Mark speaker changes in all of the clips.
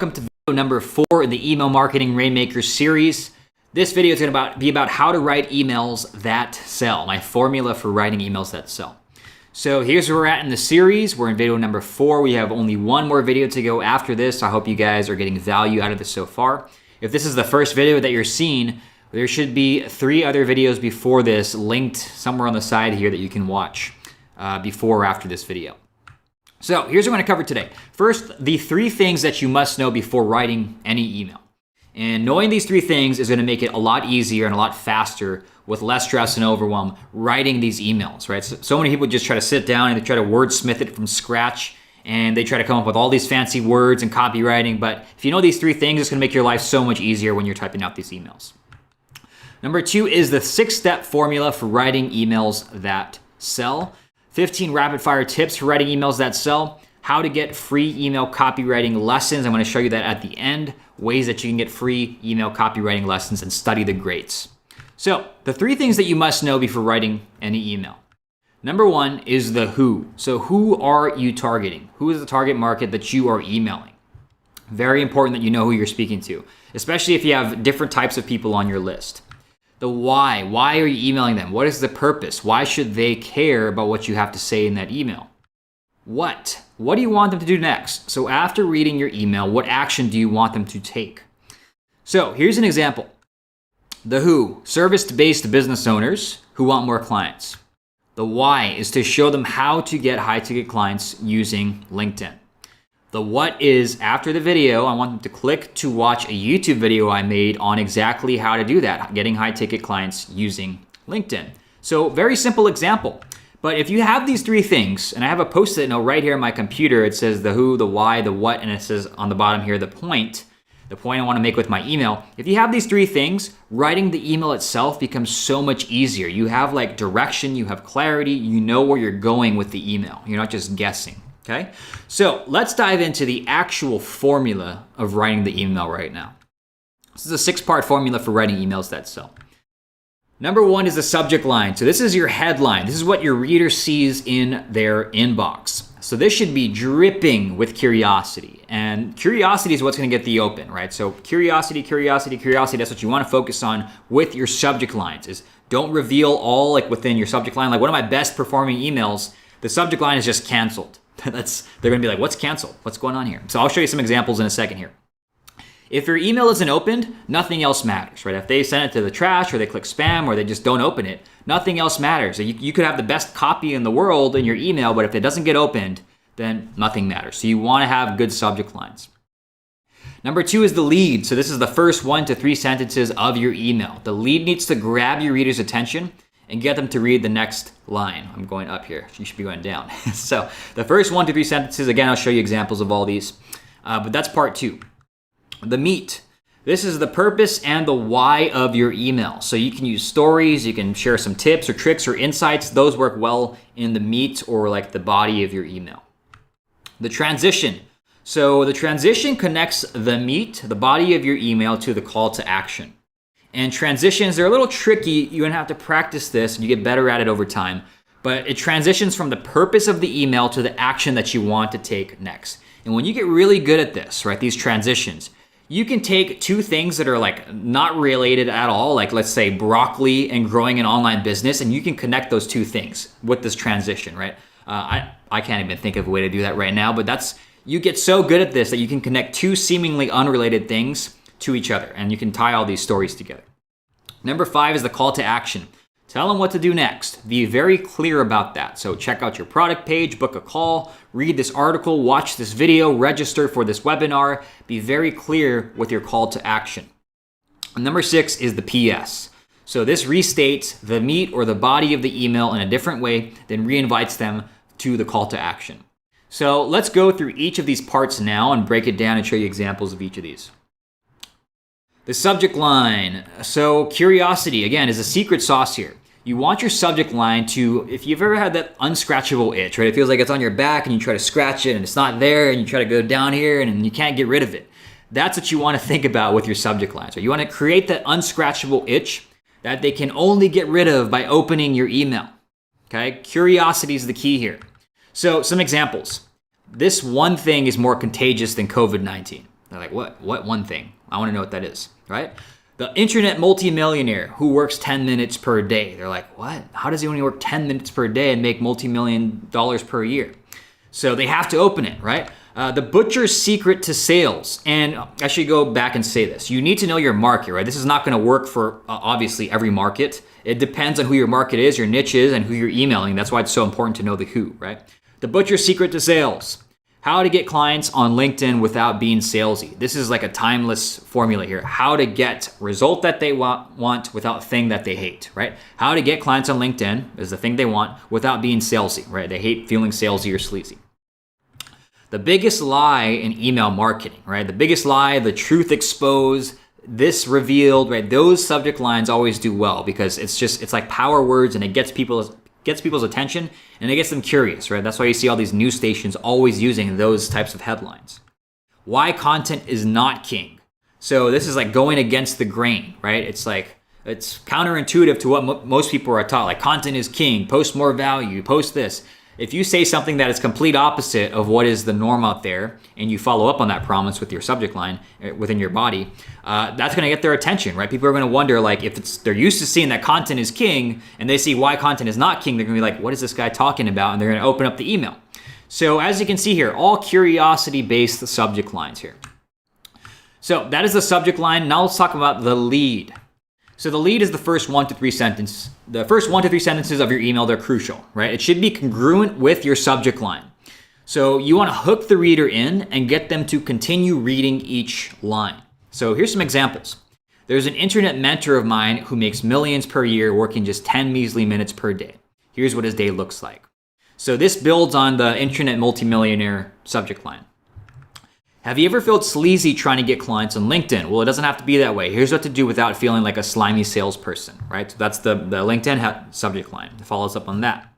Speaker 1: welcome to video number 4 in the Email Marketing Rainmaker series. This video is going to be about how to write emails that sell, my formula for writing emails that sell. So here's where we're at in the series. We're in video number 4. We have only one more video to go after this. I hope you guys are getting value out of this so far. If this is the first video that you're seeing, there should be 3 other videos before this linked somewhere on the side here that you can watch before or after this video. So here's what I'm going to cover today. First, the 3 things that you must know before writing any email. And knowing these 3 things is going to make it a lot easier and a lot faster with less stress and overwhelm writing these emails, right? So many people just try to sit down and they try to wordsmith it from scratch and they try to come up with all these fancy words and copywriting. But if you know these 3 things, it's going to make your life so much easier when you're typing out these emails. Number 2 is the 6-step formula for writing emails that sell. 15 rapid fire tips for writing emails that sell. How to get free email copywriting lessons. I'm going to show you that at the end. Ways that you can get free email copywriting lessons and study the greats. So the 3 things that you must know before writing any email. Number 1 is the who. So who are you targeting? Who is the target market that you are emailing? Very important that you know who you're speaking to, especially if you have different types of people on your list. The why. Why are you emailing them? What is the purpose? Why should they care about what you have to say in that email? What? What do you want them to do next? So after reading your email, what action do you want them to take? So here's an example. The who, service-based business owners who want more clients. The why is to show them how to get high-ticket clients using LinkedIn. The what is, after the video, I want them to click to watch a YouTube video I made on exactly how to do that, getting high-ticket clients using LinkedIn. So very simple example. But if you have these 3 things, and I have a post-it note right here on my computer, it says the who, the why, the what, and it says on the bottom here, the point I want to make with my email. If you have these 3 things, writing the email itself becomes so much easier. You have like direction, you have clarity, you know where you're going with the email. You're not just guessing. Okay, so let's dive into the actual formula of writing the email right now. This is a 6-part formula for writing emails that sell. Number 1 is the subject line. So this is your headline. This is what your reader sees in their inbox. So this should be dripping with curiosity. And curiosity is what's going to get the open, right? So curiosity, curiosity, curiosity, that's what you want to focus on with your subject lines. Is don't reveal all like within your subject line. Like one of my best performing emails, the subject line is just canceled. They're going to be like, what's canceled? What's going on here? So I'll show you some examples in a second here. If your email isn't opened, nothing else matters, right? If they send it to the trash or they click spam or they just don't open it, nothing else matters. You could have the best copy in the world in your email, but if it doesn't get opened, then nothing matters. So you want to have good subject lines. Number 2 is the lead. So this is the first 1 to 3 sentences of your email. The lead needs to grab your reader's attention and get them to read the next line. I'm going up here. You should be going down. So the first 1 to 3 sentences, again, I'll show you examples of all these, but that's part 2. The meat. This is the purpose and the why of your email. So you can use stories, you can share some tips or tricks or insights. Those work well in the meat or like the body of your email. The transition. So the transition connects the meat, the body of your email, to the call to action. And transitions, they're a little tricky. You're gonna have to practice this and you get better at it over time. But it transitions from the purpose of the email to the action that you want to take next. And when you get really good at this, right, these transitions, you can take 2 things that are like not related at all, like let's say broccoli and growing an online business, and you can connect those 2 things with this transition, right? I can't even think of a way to do that right now, but you get so good at this that you can connect 2 seemingly unrelated things to each other, and you can tie all these stories together. Number 5 is the call to action. Tell them what to do next. Be very clear about that. So check out your product page, book a call, read this article, watch this video, register for this webinar. Be very clear with your call to action. And number 6 is the PS. So this restates the meat or the body of the email in a different way, then reinvites them to the call to action. So let's go through each of these parts now and break it down and show you examples of each of these. The subject line. So curiosity, again, is a secret sauce here. You want your subject line to, if you've ever had that unscratchable itch, right? It feels like it's on your back and you try to scratch it and it's not there and you try to go down here and you can't get rid of it. That's what you want to think about with your subject lines. So you want to create that unscratchable itch that they can only get rid of by opening your email. Okay? Curiosity is the key here. So some examples. This one thing is more contagious than COVID-19. They're like, what one thing? I want to know what that is, right? The internet multimillionaire who works 10 minutes per day. They're like, what? How does he only work 10 minutes per day and make multi-million dollars per year? So they have to open it, right? The butcher's secret to sales. And I should go back and say this. You need to know your market, right? This is not going to work for obviously every market. It depends on who your market is, your niche is, and who you're emailing. That's why it's so important to know the who, right? The butcher's secret to sales. How to get clients on LinkedIn without being salesy. This is like a timeless formula here. How to get result that they want without thing that they hate, right? How to get clients on LinkedIn is the thing they want without being salesy, right? They hate feeling salesy or sleazy. The biggest lie in email marketing, right? The biggest lie, the truth exposed, this revealed, right? Those subject lines always do well because it's like power words and it gets people's attention and it gets them curious, right? That's why you see all these news stations always using those types of headlines. Why content is not king. So this is like going against the grain, right? It's counterintuitive to what most people are taught. Like content is king, post more value, post this. If you say something that is complete opposite of what is the norm out there and you follow up on that promise with your subject line within your body, that's going to get their attention, right? People are going to wonder, like, they're used to seeing that content is king and they see why content is not king, they're going to be like, what is this guy talking about? And they're going to open up the email. So as you can see here, all curiosity-based subject lines here. So that is the subject line. Now let's talk about the lead. So the lead is the first 1 to 3 sentences. The first 1 to 3 sentences of your email, they're crucial, right? It should be congruent with your subject line. So you want to hook the reader in and get them to continue reading each line. So here's some examples. There's an internet mentor of mine who makes millions per year working just 10 measly minutes per day. Here's what his day looks like. So this builds on the internet multimillionaire subject line. Have you ever felt sleazy trying to get clients on LinkedIn? Well, it doesn't have to be that way. Here's what to do without feeling like a slimy salesperson, right? So that's the LinkedIn subject line. It follows up on that.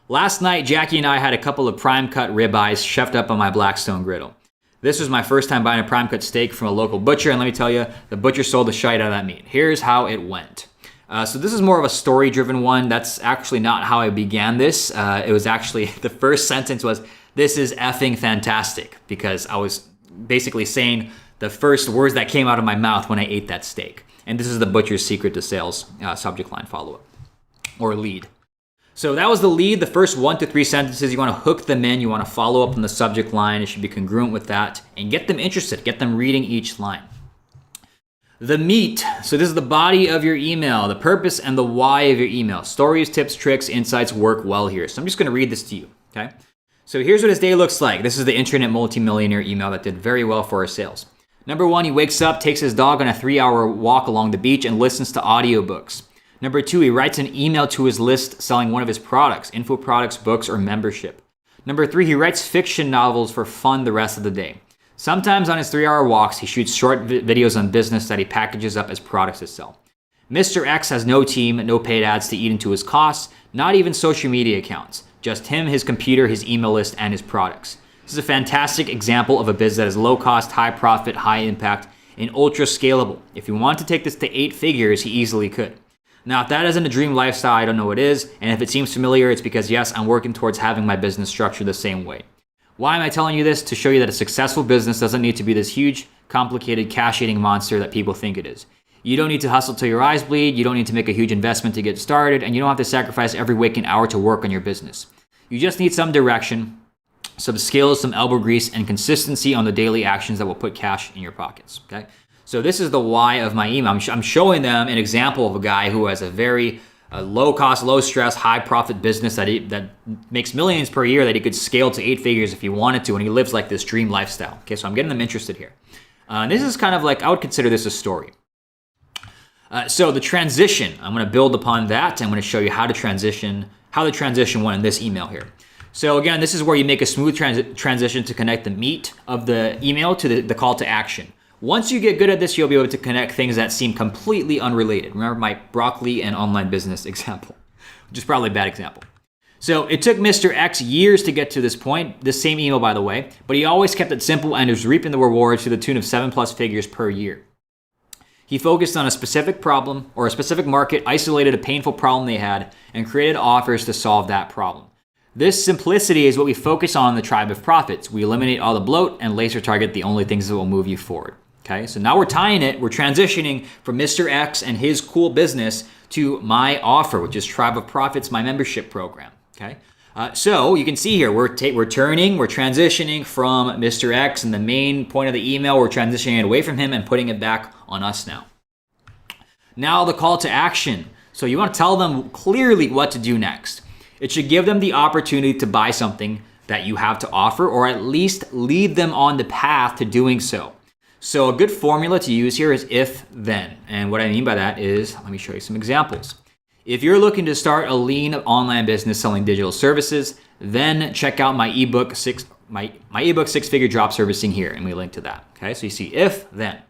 Speaker 1: Last night, Jackie and I had a couple of prime cut ribeyes chefed up on my Blackstone griddle. This was my first time buying a prime cut steak from a local butcher, and let me tell you, the butcher sold the shite out of that meat. Here's how it went. So this is more of a story-driven one. That's actually not how I began this. It was actually, the first sentence was, "This is effing fantastic," because I was basically saying the first words that came out of my mouth when I ate that steak. And this is the butcher's secret to sales subject line follow-up or lead. So that was the lead, the first 1 to 3 sentences. You want to hook them in. You want to follow up on the subject line. It should be congruent with that and get them interested, get them reading each line. The meat. So this is the body of your email, the purpose and the why of your email. Stories, tips, tricks, insights work well here. So I'm just going to read this to you, okay? So here's what his day looks like. This is the internet multimillionaire email that did very well for our sales. Number 1, he wakes up, takes his dog on a 3-hour walk along the beach and listens to audiobooks. Number 2, he writes an email to his list selling one of his products, info products, books, or membership. Number 3, he writes fiction novels for fun the rest of the day. Sometimes on his 3-hour walks, he shoots short videos on business that he packages up as products to sell. Mr. X has no team, no paid ads to eat into his costs, not even social media accounts. Just him, his computer, his email list, and his products. This is a fantastic example of a business that is low cost, high profit, high impact, and ultra scalable. If you want to take this to 8 figures, he easily could. Now, if that isn't a dream lifestyle, I don't know what is. And if it seems familiar, it's because yes, I'm working towards having my business structured the same way. Why am I telling you this? To show you that a successful business doesn't need to be this huge, complicated, cash-eating monster that people think it is. You don't need to hustle till your eyes bleed. You don't need to make a huge investment to get started. And you don't have to sacrifice every waking hour to work on your business. You just need some direction, some skills, some elbow grease, and consistency on the daily actions that will put cash in your pockets, okay? So this is the why of my email. I'm showing them an example of a guy who has a very low cost, low stress, high profit business that makes millions per year that he could scale to 8 figures if he wanted to, and he lives like this dream lifestyle. Okay, so I'm getting them interested here. This is kind of like, I would consider this a story. So the transition, I'm going to build upon that. I'm going to show you how the transition went in this email here. So again, this is where you make a smooth transition to connect the meat of the email to the call to action. Once you get good at this, you'll be able to connect things that seem completely unrelated. Remember my broccoli and online business example, which is probably a bad example. So it took Mr. X years to get to this point, this same email by the way, but he always kept it simple and is reaping the rewards to the tune of 7+ figures per year. He focused on a specific problem or a specific market, isolated a painful problem they had, and created offers to solve that problem. This simplicity is what we focus on in the Tribe of Profits. We eliminate all the bloat and laser target the only things that will move you forward. Okay, so now we're transitioning from Mr. X and his cool business to my offer, which is Tribe of Profits, my membership program. Okay, so you can see here, we're transitioning from Mr. X and the main point of the email, we're transitioning it away from him and putting it back on us now. Now the call to action. So you want to tell them clearly what to do next. It should give them the opportunity to buy something that you have to offer, or at least lead them on the path to doing so. So a good formula to use here is if then. And what I mean by that is, let me show you some examples. If you're looking to start a lean online business selling digital services, then check out my ebook Six Figure Drop Servicing here, and we link to that. Okay, so you see if then.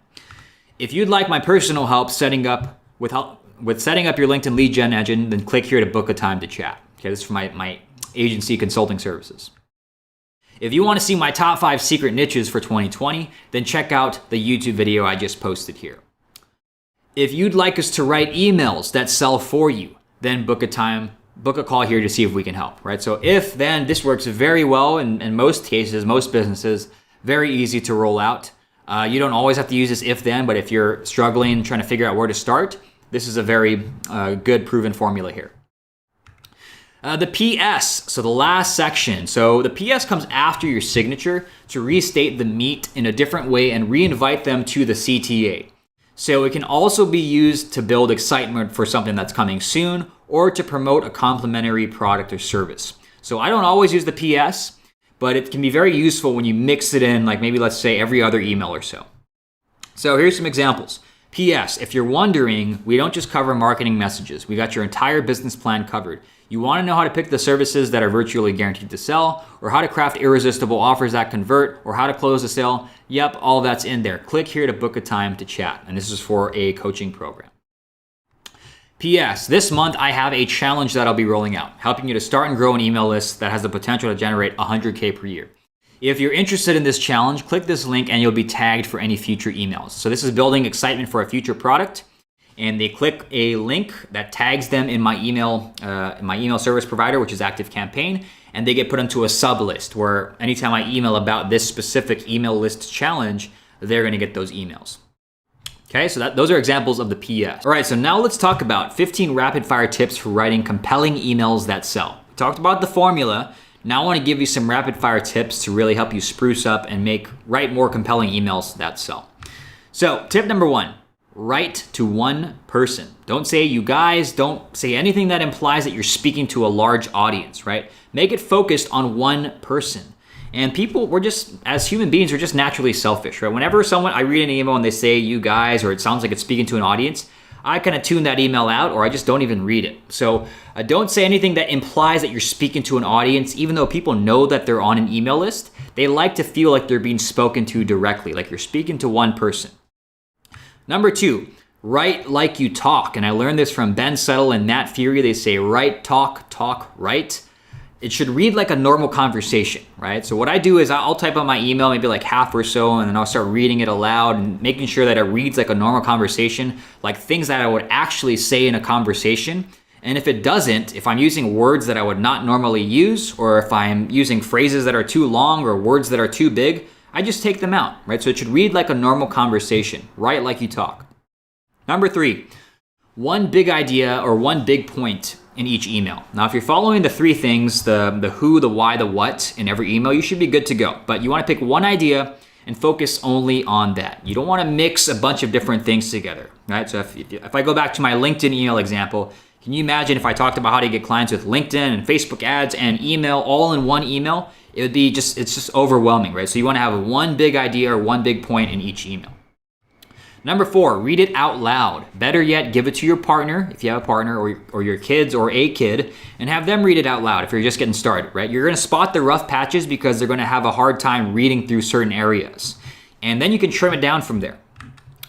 Speaker 1: If you'd like my personal help setting up your LinkedIn lead gen engine, then click here to book a time to chat. Okay, this is for my agency consulting services. If you want to see my top 5 secret niches for 2020, then check out the YouTube video I just posted here. If you'd like us to write emails that sell for you, then book a call here to see if we can help, right? So if then, this works very well in most cases, most businesses, very easy to roll out. You don't always have to use this if then, but if you're struggling, trying to figure out where to start, this is a very good proven formula here. The PS, so the last section. So the PS comes after your signature to restate the meat in a different way and re-invite them to the CTA. So it can also be used to build excitement for something that's coming soon or to promote a complimentary product or service. So I don't always use the PS, but it can be very useful when you mix it in, like maybe let's say every other email or so. So here's some examples. PS, if you're wondering, we don't just cover marketing messages. We got your entire business plan covered. You want to know how to pick the services that are virtually guaranteed to sell, or how to craft irresistible offers that convert, or how to close a sale? Yep, all that's in there. Click here to book a time to chat. And this is for a coaching program. PS, this month I have a challenge that I'll be rolling out, helping you to start and grow an email list that has the potential to generate 100K per year. If you're interested in this challenge, click this link and you'll be tagged for any future emails. So this is building excitement for a future product, and they click a link that tags them in my email service provider, which is ActiveCampaign, and they get put into a sub list where anytime I email about this specific email list challenge, they're going to get those emails. Okay, so those are examples of the PS. All right, so now let's talk about 15 rapid fire tips for writing compelling emails that sell. We talked about the formula. Now I want to give you some rapid fire tips to really help you spruce up and write more compelling emails that sell. So tip number 1, write to one person. Don't say you guys, don't say anything that implies that you're speaking to a large audience, right? Make it focused on one person. And people, as human beings, we're just naturally selfish, right? Whenever I read an email and they say you guys, or it sounds like it's speaking to an audience, I kind of tune that email out, or I just don't even read it. So don't say anything that implies that you're speaking to an audience, even though people know that they're on an email list. They like to feel like they're being spoken to directly, like you're speaking to one person. Number 2, write like you talk. And I learned this from Ben Settle and Nat Fury. They say write, talk, talk, write. It should read like a normal conversation, right? So what I do is I'll type out my email, maybe like half or so, and then I'll start reading it aloud and making sure that it reads like a normal conversation, like things that I would actually say in a conversation. And if it doesn't, if I'm using words that I would not normally use, or if I'm using phrases that are too long or words that are too big, I just take them out, right? So it should read like a normal conversation, write like you talk. Number 3, one big idea or one big point in each email. Now, if you're following the 3 things, the who, the why, the what in every email, you should be good to go. But you want to pick one idea and focus only on that. You don't want to mix a bunch of different things together, right? So if I go back to my LinkedIn email example, can you imagine if I talked about how to get clients with LinkedIn and Facebook ads and email all in one email? It's just overwhelming, right? So you want to have one big idea or one big point in each email. Number 4, read it out loud. Better yet, give it to your partner, if you have a partner, or your kids or a kid, and have them read it out loud if you're just getting started, right? You're gonna spot the rough patches because they're gonna have a hard time reading through certain areas. And then you can trim it down from there,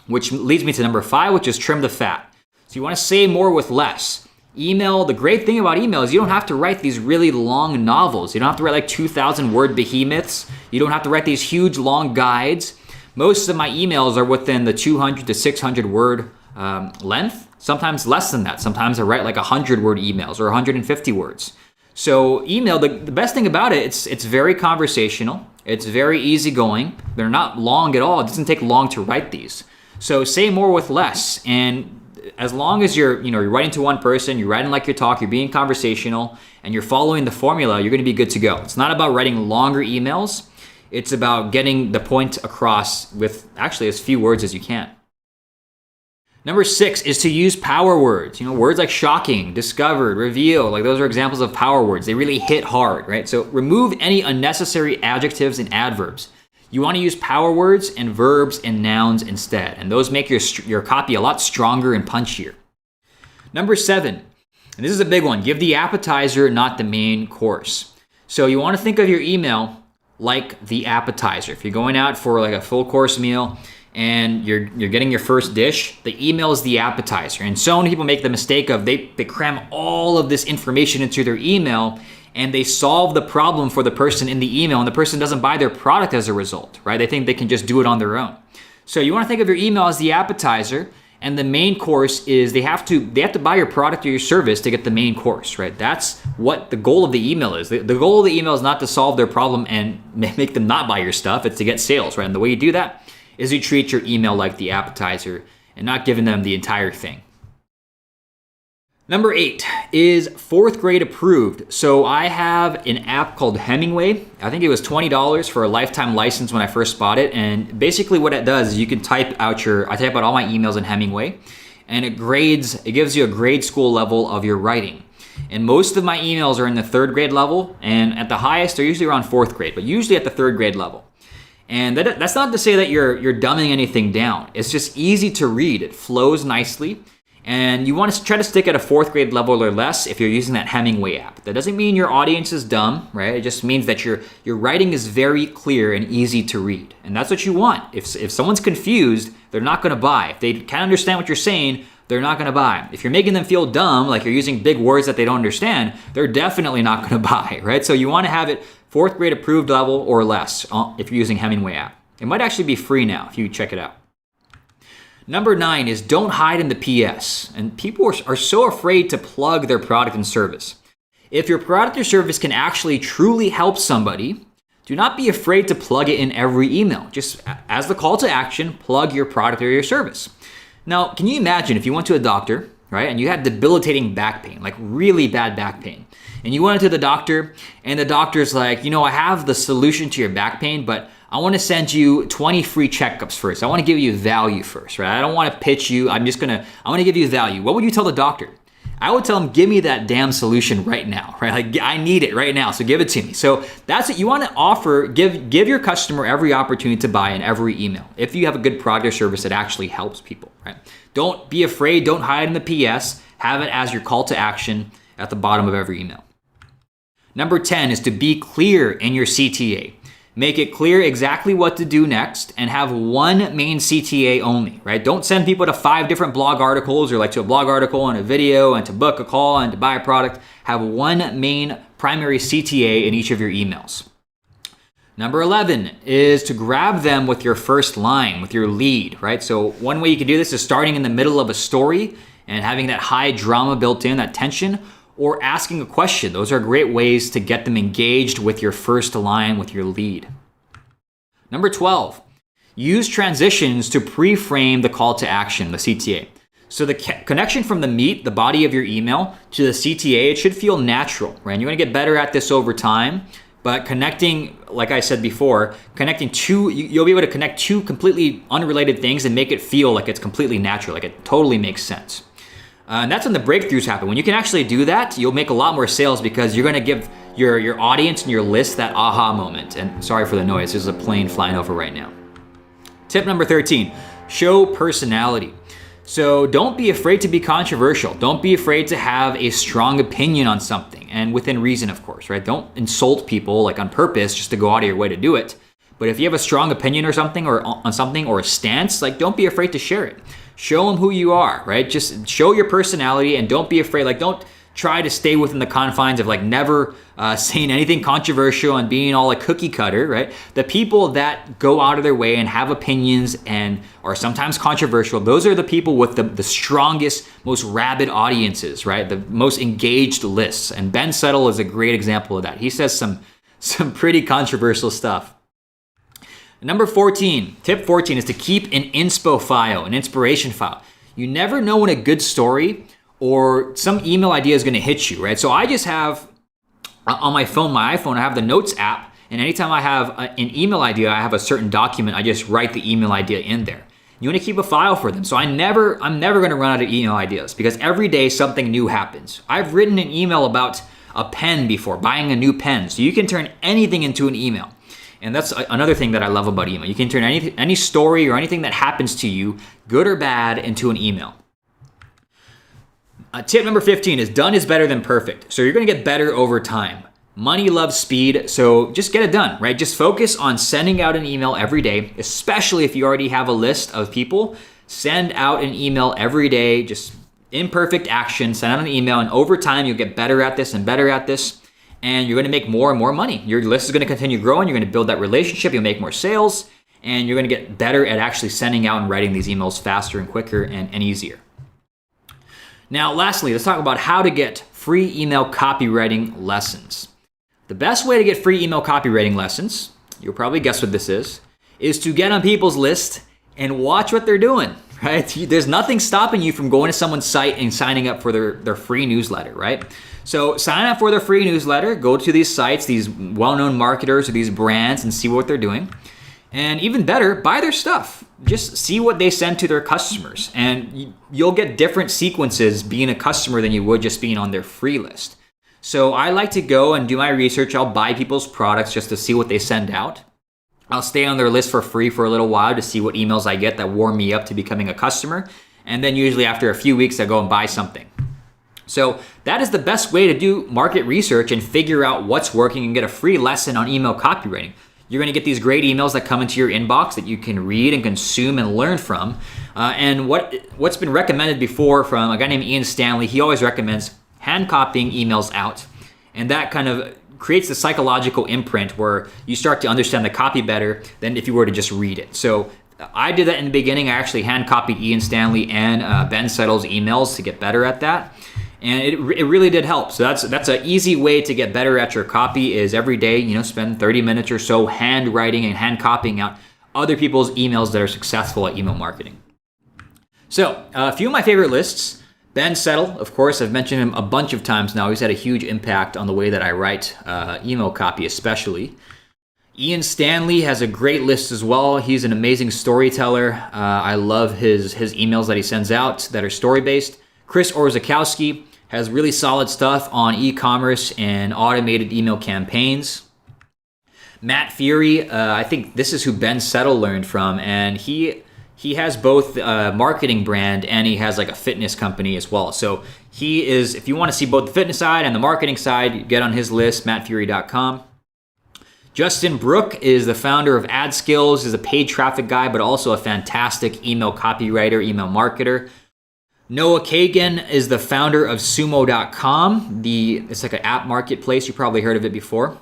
Speaker 1: which leads me to number 5, which is trim the fat. So you wanna say more with less. Email, the great thing about email is you don't have to write these really long novels. You don't have to write like 2,000 word behemoths. You don't have to write these huge long guides. Most of my emails are within the 200 to 600 word length, sometimes less than that. Sometimes I write like 100 word emails or 150 words. So email, the best thing about it, it's very conversational. It's very easygoing. They're not long at all. It doesn't take long to write these. So say more with less. And as long as you're writing to one person, you're writing like your talk, you're being conversational, and you're following the formula, you're going to be good to go. It's not about writing longer emails. It's about getting the point across with actually as few words as you can. Number 6 is to use power words. Words like shocking, discovered, reveal, like those are examples of power words. They really hit hard, right? So remove any unnecessary adjectives and adverbs. You want to use power words and verbs and nouns instead, and those make your copy a lot stronger and punchier. Number 7, and this is a big one, give the appetizer, not the main course. So you want to think of your email like the appetizer. If you're going out for like a full course meal, and you're getting your first dish, the email is the appetizer. And so many people make the mistake of they cram all of this information into their email and they solve the problem for the person in the email and the person doesn't buy their product as a result, right? They think they can just do it on their own. So you want to think of your email as the appetizer, and the main course is they have to buy your product or your service to get the main course, right? That's what the goal of the email is. The goal of the email is not to solve their problem and make them not buy your stuff. It's to get sales, right? And the way you do that is you treat your email like the appetizer and not giving them the entire thing. Number 8 is 4th grade approved. So I have an app called Hemingway. I think it was $20 for a lifetime license when I first bought it. And basically what it does is you can I type out all my emails in Hemingway, and it gives you a grade school level of your writing. And most of my emails are in the 3rd grade level, and at the highest they're usually around 4th grade, but usually at the 3rd grade level. And that's not to say that you're dumbing anything down. It's just easy to read. It flows nicely. And you want to try to stick at a 4th grade level or less if you're using that Hemingway app. That doesn't mean your audience is dumb, right? It just means that your writing is very clear and easy to read. And that's what you want. If someone's confused, they're not going to buy. If they can't understand what you're saying, they're not going to buy. If you're making them feel dumb, like you're using big words that they don't understand, they're definitely not going to buy, right? So you want to have it 4th grade approved level or less if you're using Hemingway app. It might actually be free now if you check it out. Number 9 is don't hide in the PS. And people are so afraid to plug their product and service. If your product or service can actually truly help somebody, do not be afraid to plug it in every email. Just as the call to action, plug your product or your service. Now, can you imagine if you went to a doctor, right, and you had debilitating back pain, like really bad back pain, and you went to the doctor, and the doctor's like, I have the solution to your back pain, but I want to send you 20 free checkups first. I want to give you value first, right? I don't want to pitch you. I want to give you value. What would you tell the doctor? I would tell him, give me that damn solution right now, right? Like, I need it right now, so give it to me. So that's what you want to offer. Give your customer every opportunity to buy in every email. If you have a good product or service that actually helps people, right? Don't be afraid. Don't hide in the PS. Have it as your call to action at the bottom of every email. Number 10 is to be clear in your CTA. Make it clear exactly what to do next and have one main CTA only, right? Don't send people to 5 different blog articles or like to a blog article and a video and to book a call and to buy a product. Have one main primary CTA in each of your emails. Number 11 is to grab them with your first line, with your lead, right? So one way you can do this is starting in the middle of a story and having that high drama built in, that tension, or asking a question. Those are great ways to get them engaged with your first line, with your lead. Number 12, use transitions to pre-frame the call to action, the CTA. So the connection from the meat, the body of your email, to the CTA, it should feel natural, right? And you're gonna get better at this over time, but connecting, like I said before, you'll be able to connect 2 completely unrelated things and make it feel like it's completely natural, like it totally makes sense. And that's when the breakthroughs happen. When you can actually do that, you'll make a lot more sales because you're gonna give your audience and your list that aha moment. And sorry for the noise, there's a plane flying over right now. Tip number 13, show personality. So don't be afraid to be controversial. Don't be afraid to have a strong opinion on something, and within reason, of course, right? Don't insult people like on purpose just to go out of your way to do it. But if you have a strong opinion or something or on something or a stance, like don't be afraid to share it. Show them who you are, right? Just show your personality and don't be afraid. Like don't try to stay within the confines of like never saying anything controversial and being all like cookie cutter, right? The people that go out of their way and have opinions and are sometimes controversial, those are the people with the strongest, most rabid audiences, right? The most engaged lists. And Ben Settle is a great example of that. He says some pretty controversial stuff. Number 14, tip 14 is to keep an inspo file, an inspiration file. You never know when a good story or some email idea is going to hit you, right? So I just have on my phone, my iPhone, I have the Notes app, and anytime I have an email idea, I have a certain document, I just write the email idea in there. You want to keep a file for them. So I'm never going to run out of email ideas because every day something new happens. I've written an email about a pen before, buying a new pen. So you can turn anything into an email. And that's another thing that I love about email. You can turn any story or anything that happens to you, good or bad, into an email. Tip number 15 is done is better than perfect. So you're going to get better over time. Money loves speed, so just get it done, right? Just focus on sending out an email every day, especially if you already have a list of people. Send out an email every day, just imperfect action, send out an email, and over time you'll get better at this and better at this, and you're going to make more and more money. Your list is going to continue growing, you're going to build that relationship, you'll make more sales, and you're going to get better at actually sending out and writing these emails faster and quicker and easier. Now, lastly, let's talk about how to get free email copywriting lessons. The best way to get free email copywriting lessons, you'll probably guess what this is to get on people's list and watch what they're doing, right? There's nothing stopping you from going to someone's site and signing up for their free newsletter, right? So sign up for their free newsletter, go to these sites, these well-known marketers or these brands and see what they're doing. And even better, buy their stuff. Just see what they send to their customers. And you'll get different sequences being a customer than you would just being on their free list. So I like to go and do my research. I'll buy people's products just to see what they send out. I'll stay on their list for free for a little while to see what emails I get that warm me up to becoming a customer. And then usually after a few weeks, I go and buy something. So that is the best way to do market research and figure out what's working and get a free lesson on email copywriting. You're going to get these great emails that come into your inbox that you can read and consume and learn from. And what's been recommended before from a guy named Ian Stanley, he always recommends hand copying emails out. And that kind of creates the psychological imprint where you start to understand the copy better than if you were to just read it. So I did that in the beginning. I actually hand copied Ian Stanley and Ben Settle's emails to get better at that. And it really did help. So that's an easy way to get better at your copy is every day, spend 30 minutes or so hand writing and hand copying out other people's emails that are successful at email marketing. So a few of my favorite lists. Ben Settle, of course, I've mentioned him a bunch of times now. He's had a huge impact on the way that I write email copy especially. Ian Stanley has a great list as well. He's an amazing storyteller. I love his emails that he sends out that are story-based. Chris Orzechowski has really solid stuff on e-commerce and automated email campaigns. Matt Fury, I think this is who Ben Settle learned from, and he has both a marketing brand and he has like a fitness company as well. So he is, if you want to see both the fitness side and the marketing side, get on his list, mattfury.com. Justin Brook is the founder of AdSkills, is a paid traffic guy, but also a fantastic email copywriter, email marketer. Noah Kagan is the founder of sumo.com. It's like an app marketplace. You probably heard of it before.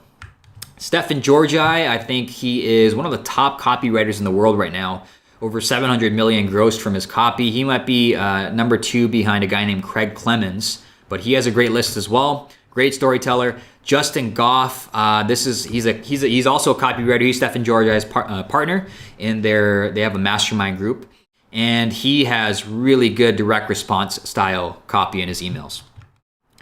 Speaker 1: Stefan Georgi, I think he is one of the top copywriters in the world right now. Over 700 million grossed from his copy. He might be number 2 behind a guy named Craig Clemens, but he has a great list as well. Great storyteller. Justin Goff, he's also a copywriter. He's Stefan Georgi's partner in they have a mastermind group. And he has really good direct response style copy in his emails.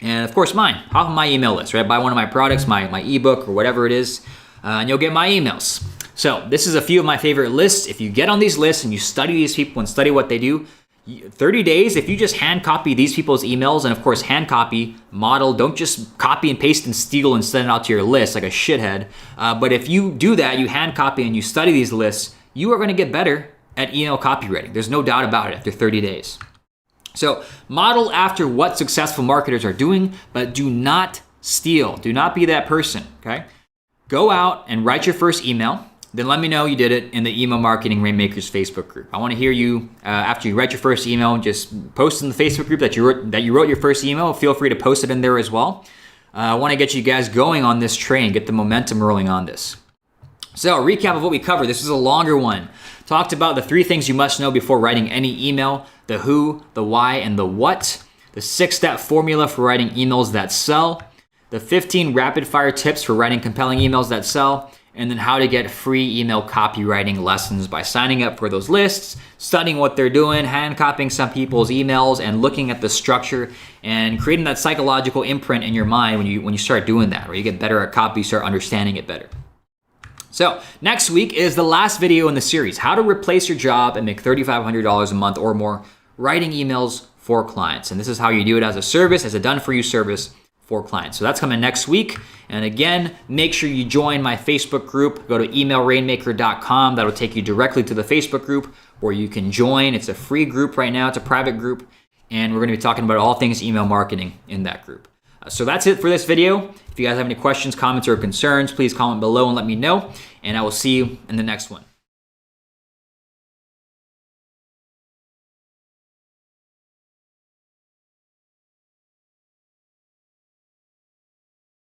Speaker 1: And of course mine, hop on my email list, right? Buy one of my products, my ebook or whatever it is, and you'll get my emails. So this is a few of my favorite lists. If you get on these lists and you study these people and study what they do, 30 days, if you just hand copy these people's emails, and of course hand copy, model, don't just copy and paste and steal and send it out to your list like a shithead. But if you do that, you hand copy and you study these lists, you are going to get better at email copywriting. There's no doubt about it after 30 days. So model after what successful marketers are doing, but do not steal. Do not be that person, okay? Go out and write your first email. then let me know you did it in the Email Marketing Rainmakers Facebook group. I want to hear you after you write your first email. Just post in the Facebook group that you wrote your first email. Feel free to post it in there as well. I want to get you guys going on this train, get the momentum rolling on this. So, recap of what we covered. This is a longer one. Talked about the 3 things you must know before writing any email: the who, the why, and the what. The 6-step formula for writing emails that sell. The 15 rapid-fire tips for writing compelling emails that sell. And then how to get free email copywriting lessons by signing up for those lists, studying what they're doing, hand copying some people's emails, and looking at the structure and creating that psychological imprint in your mind when you start doing that, or you get better at copy, you start understanding it better. So next week is the last video in the series, how to replace your job and make $3,500 a month or more writing emails for clients. And this is how you do it as a service, as a done-for-you service for clients. So that's coming next week. And again, make sure you join my Facebook group. Go to emailrainmaker.com. That'll take you directly to the Facebook group where you can join. It's a free group right now. It's a private group. And we're going to be talking about all things email marketing in that group. So that's it for this video. If you guys have any questions, comments, or concerns, please comment below and let me know. And I will see you in the next one.